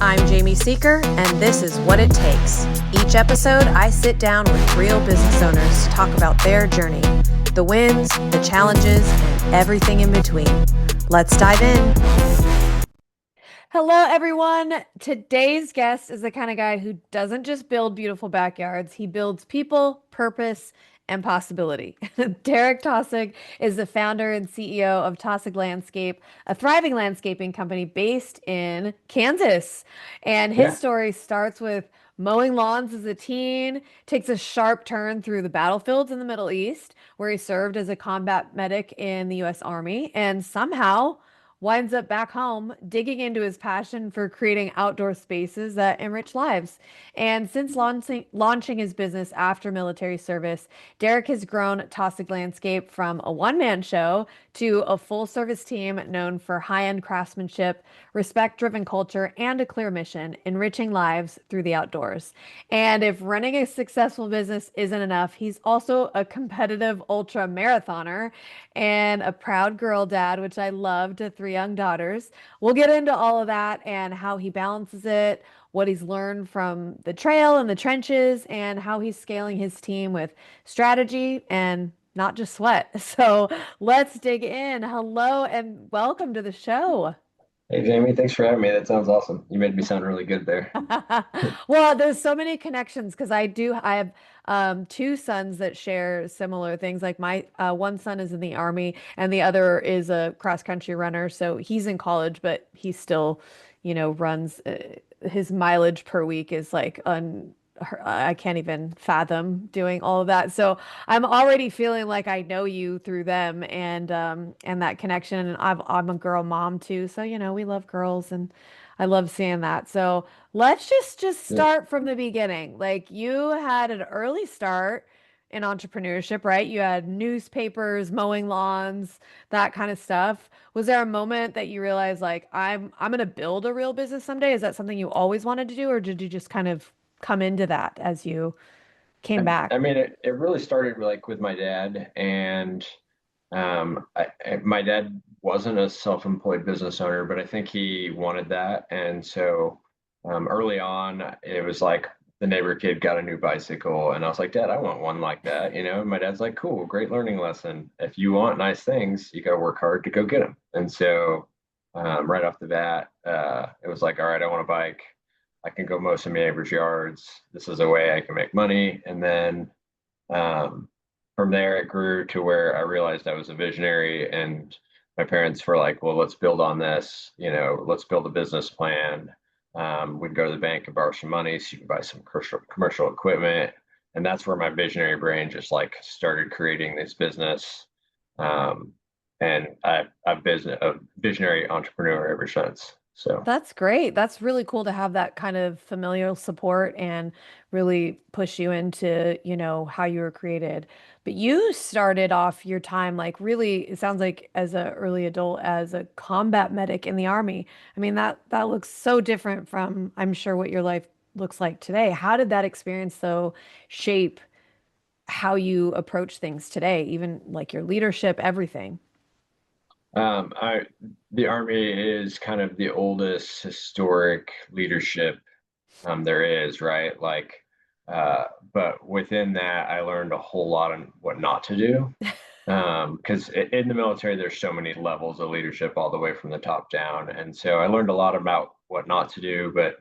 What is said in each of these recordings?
I'm Jamie Seeker, and this is What It Takes. Each episode, I sit down with real business owners to talk about their journey, the wins, the challenges, and everything in between. Let's dive in. Hello, everyone. Today's guest is the kind of guy who doesn't just build beautiful backyards, he builds people, purpose, and possibility. Derek Taussig is the founder and CEO of Taussig Landscape, a thriving landscaping company based in Kansas. And his Yeah. story starts with mowing lawns as a teen, takes a sharp turn through the battlefields in the Middle East, where he served as a combat medic in the US Army, and somehow winds up back home digging into his passion for creating outdoor spaces that enrich lives. And since launching his business after military service, Derek has grown Taussig Landscape from a one-man show to a full-service team known for high-end craftsmanship, respect-driven culture, and a clear mission, enriching lives through the outdoors. And if running a successful business isn't enough, he's also a competitive ultra marathoner and a proud girl dad, which I love, to three young daughters. We'll get into all of that and how he balances it, what he's learned from the trail and the trenches, and how he's scaling his team with strategy and not just sweat. So let's dig in. Hello and welcome to the show. Hey, Jamie, thanks for having me. That sounds awesome. You made me sound really good there. Well, there's so many connections because I have two sons that share similar things. Like my one son is in the army and the other is a cross country runner. So he's in college, but he still, runs his mileage per week is like I can't even fathom doing all of that. So I'm already feeling like I know you through them and that connection. And I'm a girl mom too, so we love girls and I love seeing that. So let's just Yeah. start from the beginning. Like you had an early start in entrepreneurship, right? You had newspapers, mowing lawns, that kind of stuff. Was there a moment that you realized like I'm going to build a real business someday? Is that something you always wanted to do, or did you just kind of come into that as you came back? I mean, it really started like with my dad, and my dad wasn't a self-employed business owner, but I think he wanted that, and so early on, it was like the neighbor kid got a new bicycle, and I was like, Dad, I want one like that, And my dad's like, Cool, great learning lesson. If you want nice things, you got to work hard to go get them. And so right off the bat, it was like, all right, I want a bike. I can go mow some neighbors' yards. This is a way I can make money. And then um, from there, it grew to where I realized I was a visionary, and my parents were like, "Well, let's build on this. Let's build a business plan." We'd go to the bank and borrow some money so you could buy some commercial equipment, and that's where my visionary brain just like started creating this business. Um, and I've been a visionary entrepreneur ever since. So. That's great. That's really cool to have that kind of familial support and really push you into, how you were created. But you started off your time like really, it sounds like as an early adult as a combat medic in the army. I mean, that looks so different from, I'm sure, what your life looks like today. How did that experience though shape how you approach things today, even like your leadership, everything? The Army is kind of the oldest historic leadership there is, right? But within that, I learned a whole lot on what not to do. Because in the military, there's so many levels of leadership all the way from the top down. And so I learned a lot about what not to do, but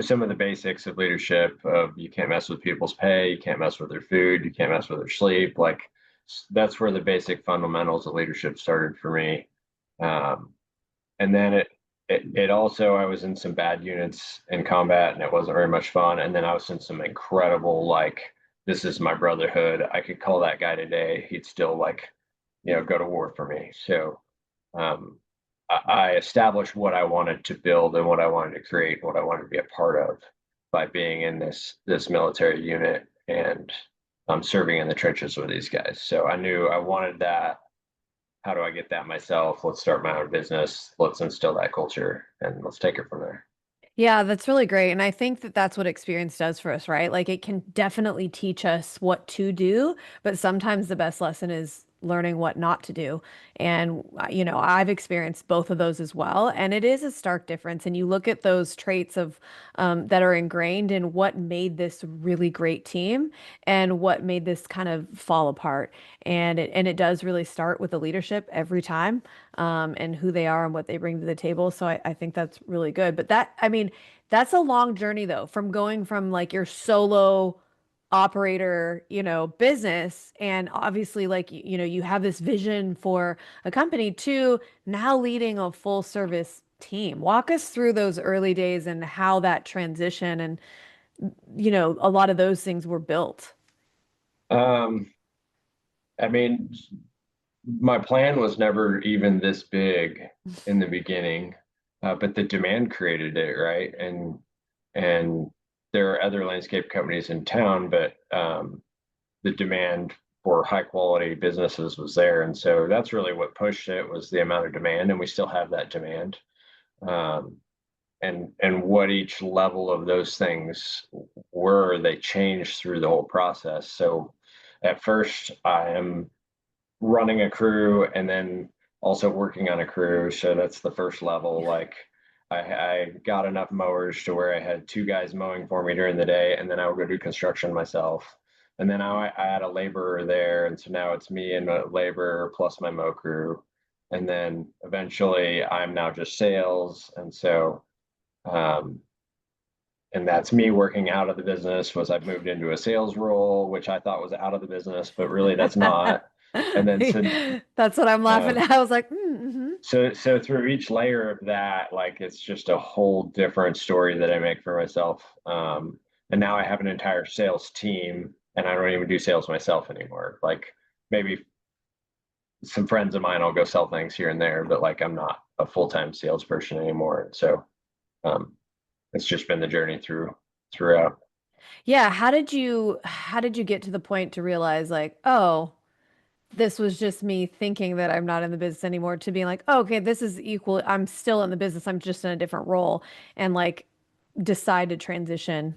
some of the basics of leadership of you can't mess with people's pay, you can't mess with their food, you can't mess with their sleep. Like that's where the basic fundamentals of leadership started for me. Um, and then it also I was in some bad units in combat and it wasn't very much fun. And then I was in some incredible like this is my brotherhood. I could call that guy today. He'd still like, go to war for me. So um I established what I wanted to build and what I wanted to create, what I wanted to be a part of by being in this military unit and serving in the trenches with these guys. So I knew I wanted that. How do I get that myself? Let's start my own business. Let's instill that culture and let's take it from there. Yeah, that's really great. And I think that that's what experience does for us, right? Like it can definitely teach us what to do, but sometimes the best lesson is learning what not to do. And, I've experienced both of those as well. And it is a stark difference. And you look at those traits of that are ingrained in what made this really great team and what made this kind of fall apart. And it does really start with the leadership every time, and who they are and what they bring to the table. So I think that's really good. But I mean, that's a long journey though, from going from like your solo operator, business, and obviously like you have this vision for a company to now leading a full service team. Walk us through those early days and how that transition and a lot of those things were built. Um, I mean, my plan was never even this big in the beginning, but the demand created it, right? And there are other landscape companies in town, but the demand for high quality businesses was there, and so that's really what pushed it was the amount of demand, and we still have that demand. Um, and what each level of those things were, they changed through the whole process. So at first, I am running a crew and then also working on a crew. So that's the first level. Like I got enough mowers to where I had two guys mowing for me during the day, and then I would go do construction myself. And then I had a laborer there, and so now it's me and a laborer plus my mow crew. And then eventually I'm now just sales. Um, and that's me working out of the business. Was I've moved into a sales role, which I thought was out of the business, but really that's not. And then That's what I'm laughing um, at. I was like, mm-hmm. so through each layer of that, like it's just a whole different story that I make for myself. And now I have an entire sales team, and I don't even do sales myself anymore. Like maybe some friends of mine, I'll go sell things here and there, but like I'm not a full time salesperson anymore. So um, it's just been the journey throughout. Yeah, how did you get to the point to realize like, oh, this was just me thinking that I'm not in the business anymore to being like, oh, okay, this is equal. I'm still in the business. I'm just in a different role and like decide to transition.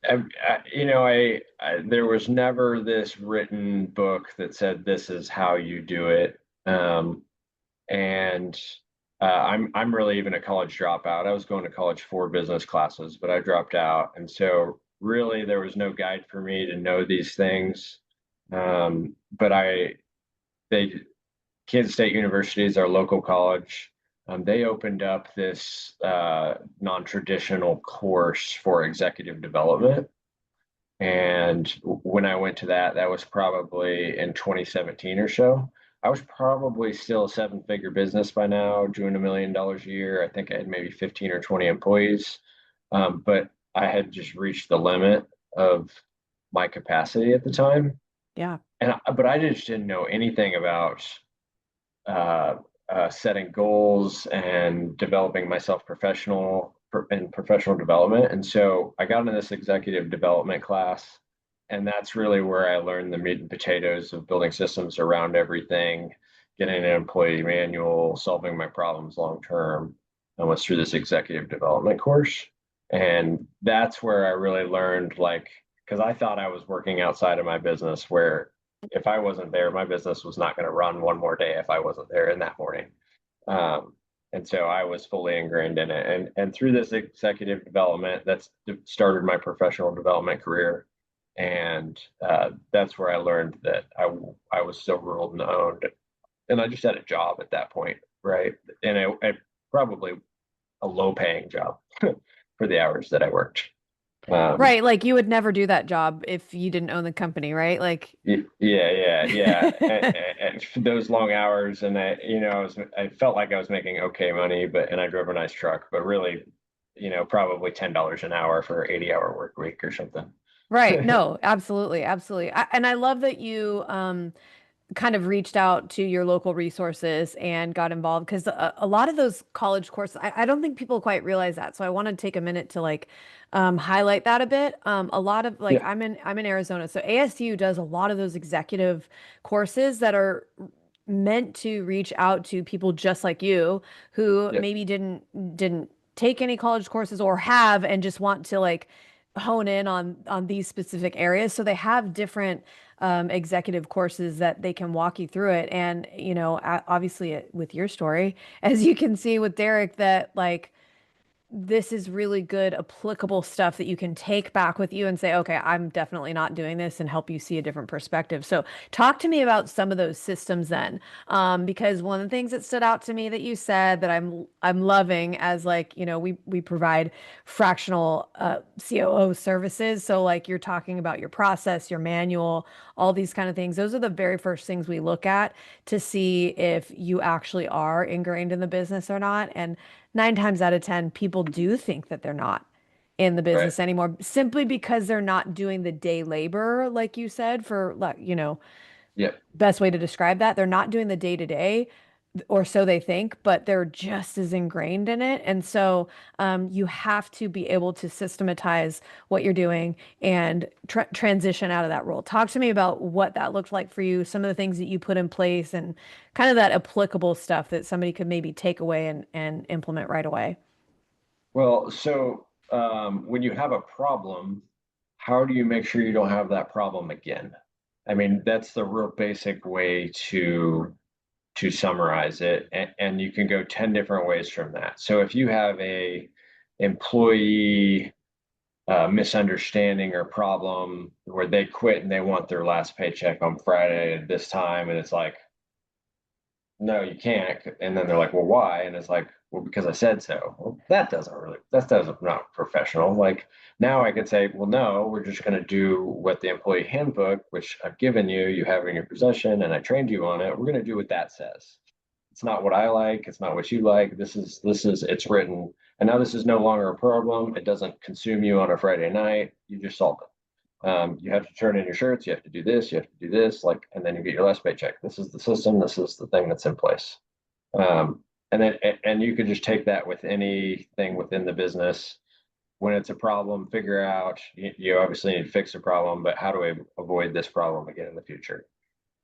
There was never this written book that said this is how you do it. And I'm really even a college dropout. I was going to college for business classes, but I dropped out, and so really there was no guide for me to know these things. But they Kansas State University is our local college. They opened up this non-traditional course for executive development. And when I went to that, that was probably in 2017 or so. I was probably still a seven-figure business by now, doing $1 million a year. I think I had maybe 15 or 20 employees, but I had just reached the limit of my capacity at the time. Yeah. But I just didn't know anything about uh, setting goals and developing myself in professional development. And so I got into this executive development class, and that's really where I learned the meat and potatoes of building systems around everything, getting an employee manual, solving my problems long term. I went through this executive development course. And that's where I really learned, like, because I thought I was working outside of my business where if I wasn't there, my business was not going to run one more day if I wasn't there in that morning. Um, and so I was fully ingrained in it. And through this executive development, that's started my professional development career. And that's where I learned that I was still ruled and owned. And I just had a job at that point, right? And I probably a low paying job for the hours that I worked. Um, Right. Like you would never do that job if you didn't own the company, right? Like, yeah. And for those long hours, and I felt like I was making okay money, and I drove a nice truck, but really, probably $10 an hour for 80-hour work week or something. right. No, absolutely. Absolutely. And I love that you kind of reached out to your local resources and got involved because a lot of those college courses, I don't think people quite realize that. So I want to take a minute to like highlight that a bit. A lot of like Yeah, I'm in Arizona, so ASU does a lot of those executive courses that are meant to reach out to people just like you who yeah, maybe didn't take any college courses or have and just want to like hone in on these specific areas. So they have different executive courses that they can walk you through it. And, obviously with your story, as you can see with Derek, that like this is really good, applicable stuff that you can take back with you and say, okay, I'm definitely not doing this and help you see a different perspective. So, talk to me about some of those systems then, because one of the things that stood out to me that you said that I'm loving as like, we provide fractional COO services. So, like you're talking about your process, your manual, all these kind of things. Those are the very first things we look at to see if you actually are ingrained in the business or not. And 9 times out of 10, people do think that they're not in the Right. business anymore simply because they're not doing the day labor, like you said, for like, Yeah. best way to describe that. They're not doing the day to day, or so they think, but they're just as ingrained in it. And so you have to be able to systematize what you're doing and transition out of that role. Talk to me about what that looked like for you, some of the things that you put in place, and kind of that applicable stuff that somebody could maybe take away and implement right away. Well, so when you have a problem, how do you make sure you don't have that problem again? I mean, that's the real basic way to summarize it, and you can go 10 different ways from that. So if you have a employee misunderstanding or problem where they quit and they want their last paycheck on Friday at this time, and it's like, no, you can't. And then they're like, well, why? And it's like, well, because I said so. Well, that doesn't not professional. Like now I could say, well, no, we're just going to do what the employee handbook, which I've given you, you have in your possession, and I trained you on it. We're going to do what that says. It's not what I like. It's not what you like. It's written. And now this is no longer a problem. It doesn't consume you on a Friday night. You just solved it. You have to turn in your shirts. You have to do this. You have to do this. Like, and then you get your last paycheck. This is the system. This is the thing that's in place. And you could just take that with anything within the business. When it's a problem, figure out you obviously need to fix the problem, but how do I avoid this problem again in the future?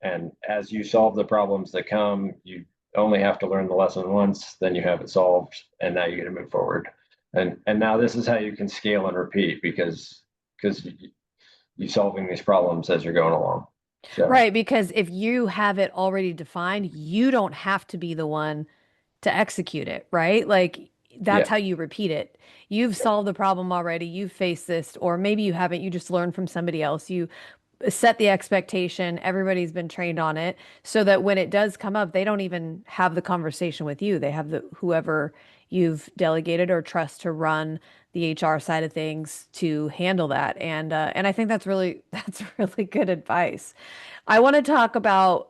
And as you solve the problems that come, you only have to learn the lesson once, then you have it solved, and now you get to move forward. And now this is how you can scale and repeat because you solving these problems as you're going along. So Right, because if you have it already defined, you don't have to be the one to execute it, right? Like that's yeah, how you repeat it. You've yeah. solved the problem already, you've faced this, or maybe you haven't, you just learned from somebody else. You set the expectation, everybody's been trained on it, so that when it does come up, they don't even have the conversation with you. They have the whoever you've delegated or trust to run the HR side of things to handle that. And I think that's really that's really good advice. I want to talk about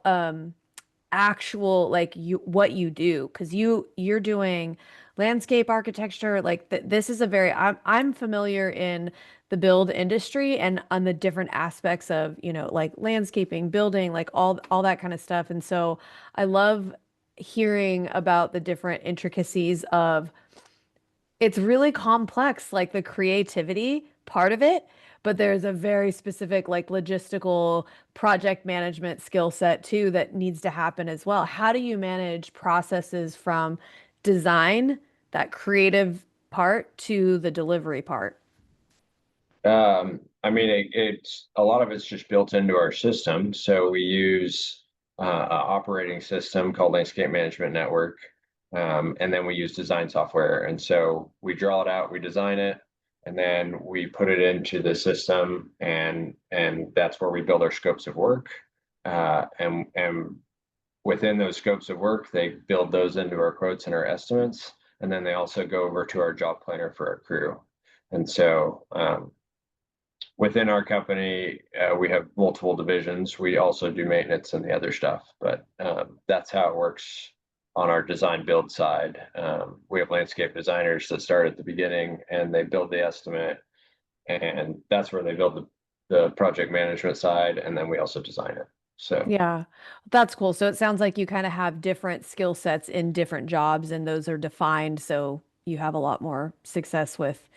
actual like you what you do because you're doing landscape architecture like this is a very I'm familiar in the build industry and on the different aspects of like landscaping building like all that kind of stuff, and so I love hearing about the different intricacies of it's really complex, like the creativity part of it, but there's a very specific, like logistical project management skill set too that needs to happen as well. How do you manage processes from design, that creative part, to the delivery part? I mean, it's a lot of it's just built into our system. So we use an operating system called Landscape Management Network, and then we use design software. And so we draw it out, we design it, and then we put it into the system, and that's where we build our scopes of work. And within those scopes of work, they build those into our quotes and our estimates, and then they also go over to our job planner for our crew. And so within our company, we have multiple divisions. We also do maintenance and the other stuff, but that's how it works on our design build side. We have landscape designers that start at the beginning and they build the estimate, and that's where they build the project management side, and then we also design it. So Yeah, that's cool. So it sounds like you kind of have different skill sets in different jobs, and those are defined, so you have a lot more success with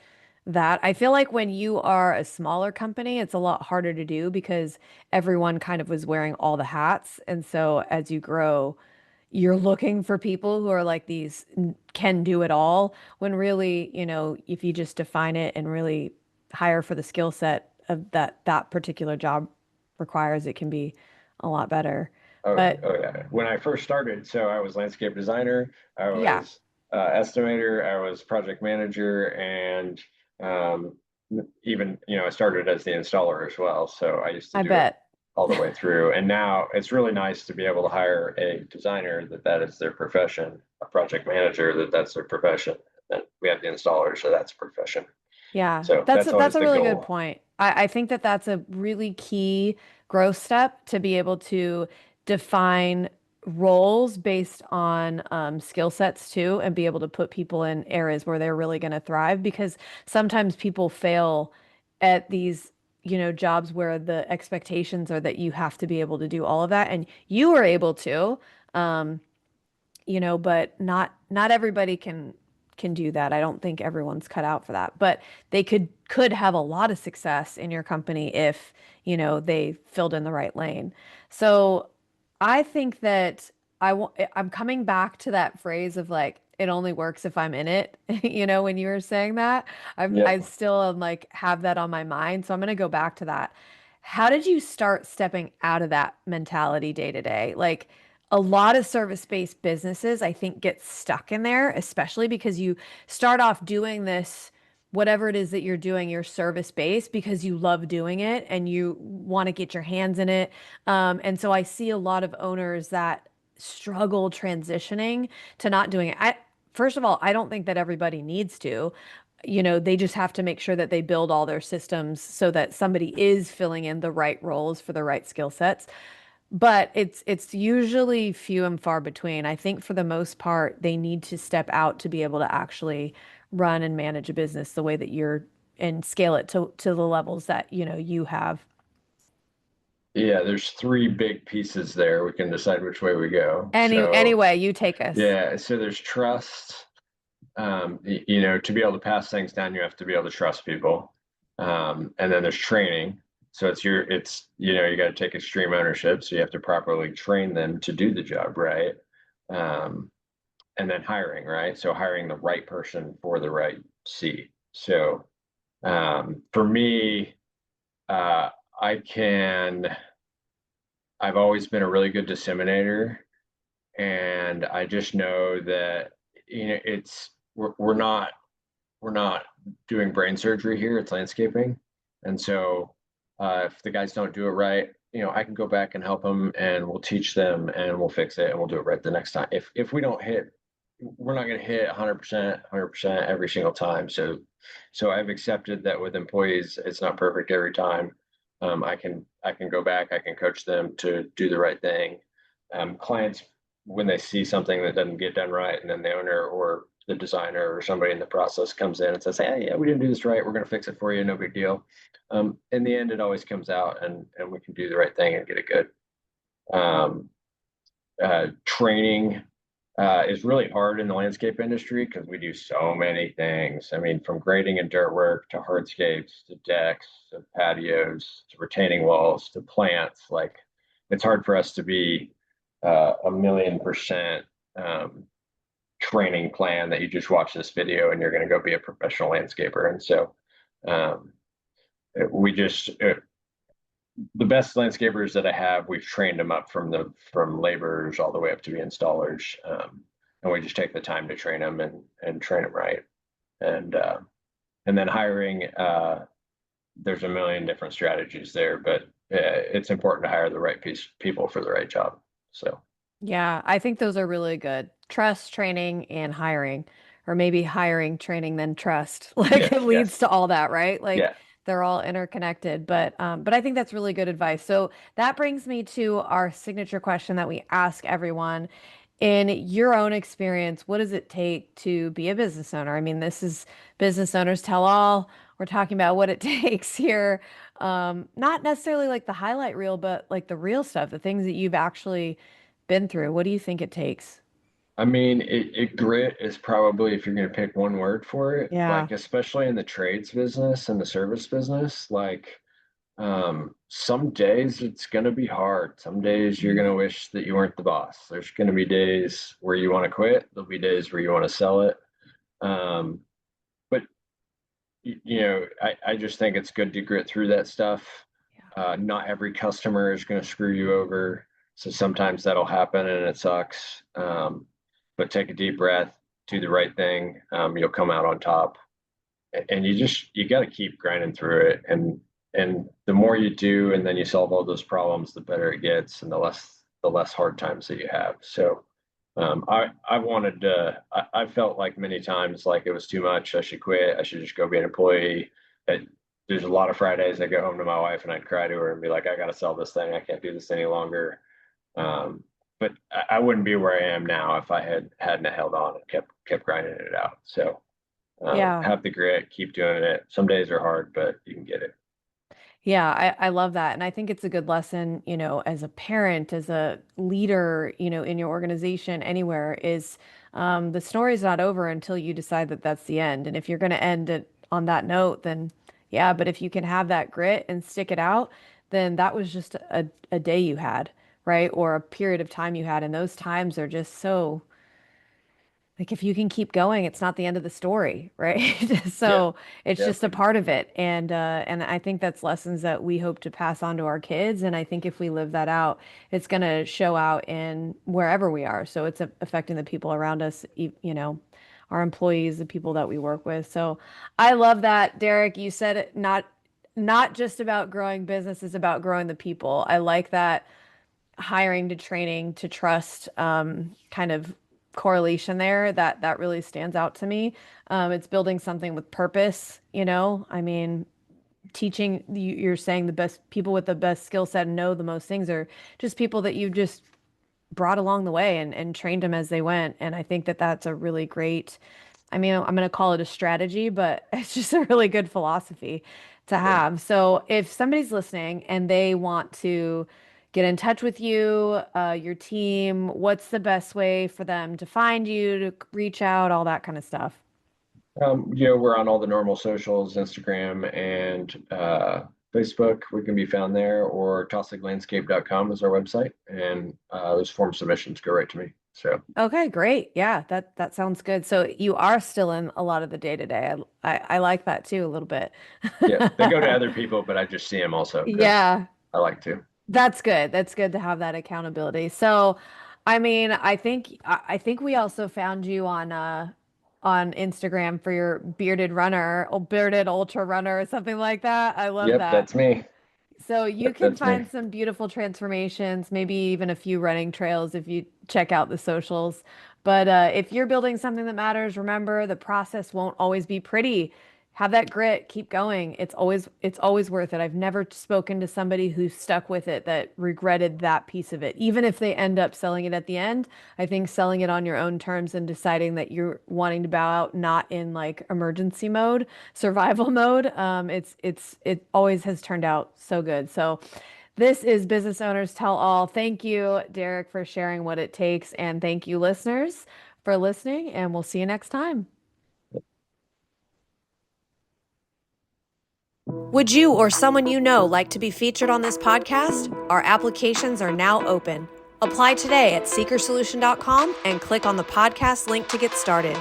that. I feel like when you are a smaller company, it's a lot harder to do because everyone kind of was wearing all the hats. And so as you grow, you're looking for people who are like these can do it all, when really, if you just define it and really hire for the skill set of that particular job requires, it can be a lot better. Oh, But oh yeah. When I first started, so I was landscape designer, I yeah, was estimator, I was project manager, and um, even, I started as the installer as well. So I used to I do it bet. all the way through. And now it's really nice to be able to hire a designer that is their profession, a project manager that's their profession. And we have the installer, so that's a profession. Yeah, So that's that's always a the really good goal. point. I think that that's a really key growth step to be able to define roles based on skill sets too, and be able to put people in areas where they're really going to thrive. Because sometimes people fail at these, jobs where the expectations are that you have to be able to do all of that, and you were able to. Um, but not everybody can do that. I don't think everyone's cut out for that, but they could have a lot of success in your company if, they filled in the right lane. So I think that I'm coming back to that phrase of like it only works if I'm in it. When you were saying that, I Yep. still am like have that on my mind. So I'm gonna go back to that. How did you start stepping out of that mentality day to day? Like a lot of service-based businesses, I think, get stuck in there, especially because you start off doing this, whatever it is that you're doing, you're service-based because you love doing it and you want to get your hands in it. And so I see a lot of owners that struggle transitioning to not doing it. First of all, I don't think that everybody needs to. They just have to make sure that they build all their systems so that somebody is filling in the right roles for the right skill sets. But it's usually few and far between. I think for the most part, they need to step out to be able to actually run and manage a business the way that you're and scale it to the levels that, you have. Yeah, there's three big pieces there. We can decide which way we go. So Anyway, you take us. yeah, so there's trust. To be able to pass things down, you have to be able to trust people. And then there's training. So you got to take extreme ownership. So you have to properly train them to do the job right. Um, and then hiring, right? So hiring the right person for the right seat. So for me, uh, I can, I've always been a really good disseminator, and I just know that, we're not doing brain surgery here. It's landscaping. And so if the guys don't do it right, I can go back and help them, and we'll teach them, and we'll fix it, and we'll do it right the next time. If we don't hit, we're not going to hit 100% every single time. So I've accepted that with employees, it's not perfect every time. I can go back, I can coach them to do the right thing. Clients, when they see something that doesn't get done right, and then the owner or the designer or somebody in the process comes in and says, "Hey, yeah, we didn't do this right. We're going to fix it for you. No big deal." In the end, it always comes out, and we can do the right thing and get it good. Um, Training is really hard in the landscape industry because we do so many things. I mean, from grading and dirt work to hardscapes to decks to patios to retaining walls to plants. Like, it's hard for us to be 1,000,000% training plan that you just watch this video and you're going to go be a professional landscaper. And so um, we just the best landscapers that I have, we've trained them up from laborers all the way up to the installers, and we just take the time to train them and train them right. And then hiring, there's a million different strategies there, but it's important to hire the right people for the right job. So Yeah, I think those are really good. Trust, training, and hiring, or maybe hiring, training, then trust. Like yes, it leads yes, to all that, right? Like yeah. they're all interconnected. But I think that's really good advice. So that brings me to our signature question that we ask everyone. In your own experience, what does it take to be a business owner? I mean, this is business owners tell all. We're talking about what it takes here. Not necessarily like the highlight reel, but like the real stuff, the things that you've actually been through. What do you think it takes? I mean, grit is probably, if you're going to pick one word for it, Yeah. like especially in the trades business and the service business, like some days it's going to be hard. Some days you're going to Mhm. wish that you weren't the boss. There's going to be days where you want to quit. There'll be days where you want to sell it. Um, but I just think it's good to grit through that stuff. Yeah. Not every customer is going to screw you over. So sometimes that'll happen and it sucks. But take a deep breath, do the right thing. You'll come out on top. And you got to keep grinding through it. And the more you do, and then you solve all those problems, the better it gets, and the less hard times that you have. So I wanted to. I felt like many times like it was too much. I should quit. I should just go be an employee. It, there's a lot of Fridays I go home to my wife and I'd cry to her and be like, I got to sell this thing. I can't do this any longer. But I wouldn't be where I am now if I hadn't held on and kept grinding it out. So Yeah. have the grit, keep doing it. Some days are hard, but you can get it. Yeah, I love that. And I think it's a good lesson, as a parent, as a leader, in your organization, anywhere, is the story's not over until you decide that that's the end. And if you're going to end it on that note, then yeah, but if you can have that grit and stick it out, then that was just a day you had, right? Or a period of time you had. And those times are just so. Like if you can keep going, it's not the end of the story, right? Yeah, So it's yeah. just a part of it. And I think that's lessons that we hope to pass on to our kids. And I think if we live that out, it's going to show out in wherever we are. So it's affecting the people around us, our employees, the people that we work with. So I love that, Derek. You said it, not just about growing business, it's about growing the people. I like that hiring to training to trust kind of correlation there that really stands out to me. It's building something with purpose. I mean, teaching you're saying the best people with the best skill set and know the most things are just people that you just brought along the way and trained them as they went. And I think that that's a really great, I mean, I'm going to call it a strategy, but it's just a really good philosophy to Yeah. have. So if somebody's listening and they want to get in touch with you, your team, what's the best way for them to find you, to reach out, all that kind of stuff? We're on all the normal socials, Instagram and Facebook. We can be found there, or TaussigLandscape.com is our website, and those form submissions go right to me. So, Okay, great. Yeah, that sounds good. So you are still in a lot of the day to day. I like that too a little bit. yeah, they go to other people, but I just see them also because Yeah, I like to. that's good. That's good to have that accountability. So, I mean, I think we also found you on Instagram for your bearded runner or bearded ultra runner or something like that. I love Yep, that. that's me. So you Yep, can that's me. find some beautiful transformations, maybe even a few running trails if you check out the socials. But if you're building something that matters, remember the process won't always be pretty. Have that grit, keep going. It's always worth it. I've never spoken to somebody who stuck with it that regretted that piece of it. Even if they end up selling it at the end, I think selling it on your own terms and deciding that you're wanting to bow out, not in like emergency mode, survival mode, it always has turned out so good. So this is Business Owners Tell All. Thank you, Derek, for sharing what it takes, and thank you, listeners, for listening, and we'll see you next time. Would you or someone you know like to be featured on this podcast? Our applications are now open. Apply today at seekersolution.com and click on the podcast link to get started.